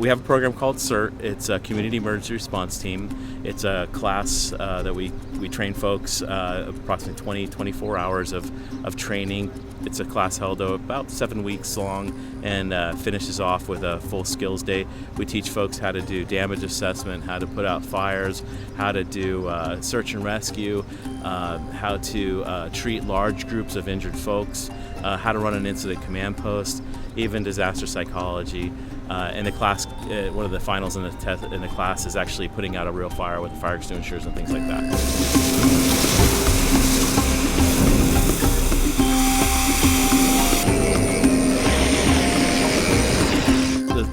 We have a program called CERT. It's a Community Emergency Response Team. It's a class that we train folks, approximately 24 hours of training. It's a class held about 7 weeks long and finishes off with a full skills day. We teach folks how to do damage assessment, how to put out fires, how to do search and rescue, how to treat large groups of injured folks, how to run an incident command post, even disaster psychology. And the class, one of the finals in the class is actually putting out a real fire with fire extinguishers and things like that.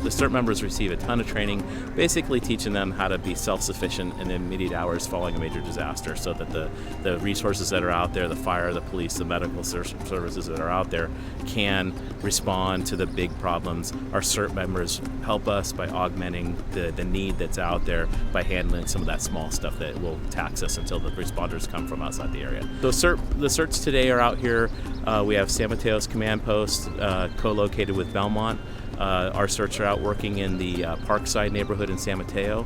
The CERT members receive a ton of training, basically teaching them how to be self-sufficient in immediate hours following a major disaster, so that the resources that are out there, the fire, the police, the medical services that are out there, can respond to the big problems. Our CERT members help us by augmenting the need that's out there by handling some of that small stuff that will tax us until the responders come from outside the area. So the CERTs today are out here. We have San Mateo's command post co-located with Belmont. Our CERTs are out working in the Parkside neighborhood in San Mateo.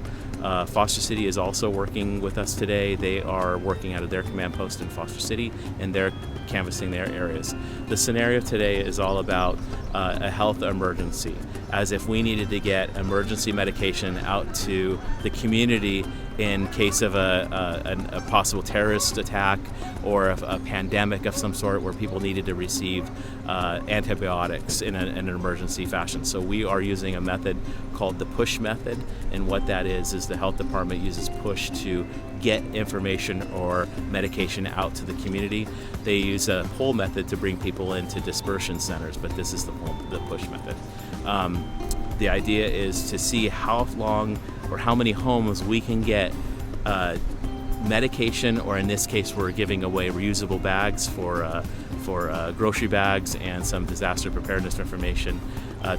Foster City is also working with us today. They are working out of their command post in Foster City, and they're canvassing their areas. The scenario today is all about a health emergency, as if we needed to get emergency medication out to the community in case of a possible terrorist attack or a pandemic of some sort where people needed to receive antibiotics in an emergency fashion. So we are using a method called the push method, and what that is the health department uses push to get information or medication out to the community. They use a pull method to bring people into dispersion centers, but this is the push method. The idea is to see how long or how many homes we can get medication, or in this case we're giving away reusable bags for grocery bags and some disaster preparedness information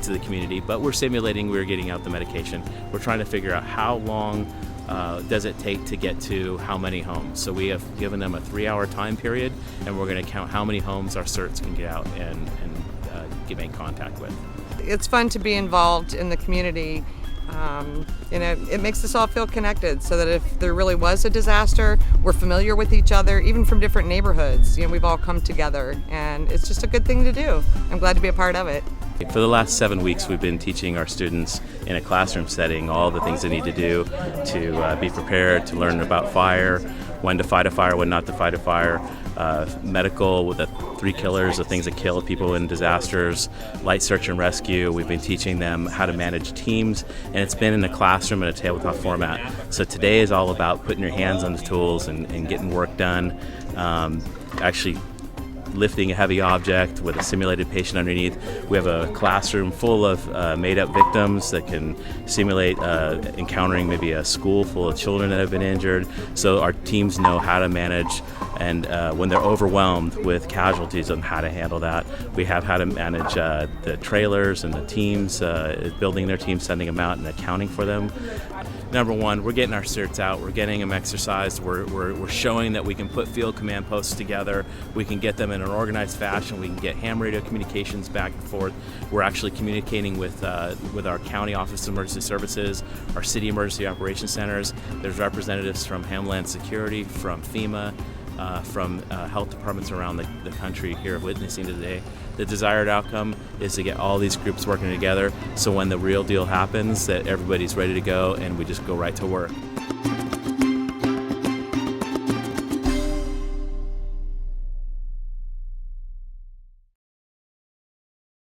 to the community. But we're simulating we're getting out the medication. We're trying to figure out how long does it take to get to how many homes. So we have given them a 3-hour time period, and we're going to count how many homes our CERTs can get out and make contact with. It's fun to be involved in the community. It makes us all feel connected, so that if there really was a disaster, we're familiar with each other, even from different neighborhoods. We've all come together, and it's just a good thing to do. I'm glad to be a part of it. For the last 7 weeks, we've been teaching our students in a classroom setting all the things they need to do to be prepared, to learn about fire, when to fight a fire, when not to fight a fire, medical with the 3 killers, the things that kill people in disasters, light search and rescue. We've been teaching them how to manage teams, and it's been in a classroom in a tabletop format. So today is all about putting your hands on the tools and getting work done, actually lifting a heavy object with a simulated patient underneath. We have a classroom full of made-up victims that can simulate encountering maybe a school full of children that have been injured. So our teams know how to manage, and when they're overwhelmed with casualties, on how to handle that. We have how to manage the trailers and the teams, building their teams, sending them out, and accounting for them. Number one, we're getting our CERTs out, we're getting them exercised, we're showing that we can put field command posts together, we can get them in an organized fashion, we can get ham radio communications back and forth. We're actually communicating with our county office of emergency services, our city emergency operations centers. There's representatives from Homeland Security, from FEMA, from health departments around the country here witnessing today. The desired outcome is to get all these groups working together, so when the real deal happens, that everybody's ready to go and we just go right to work.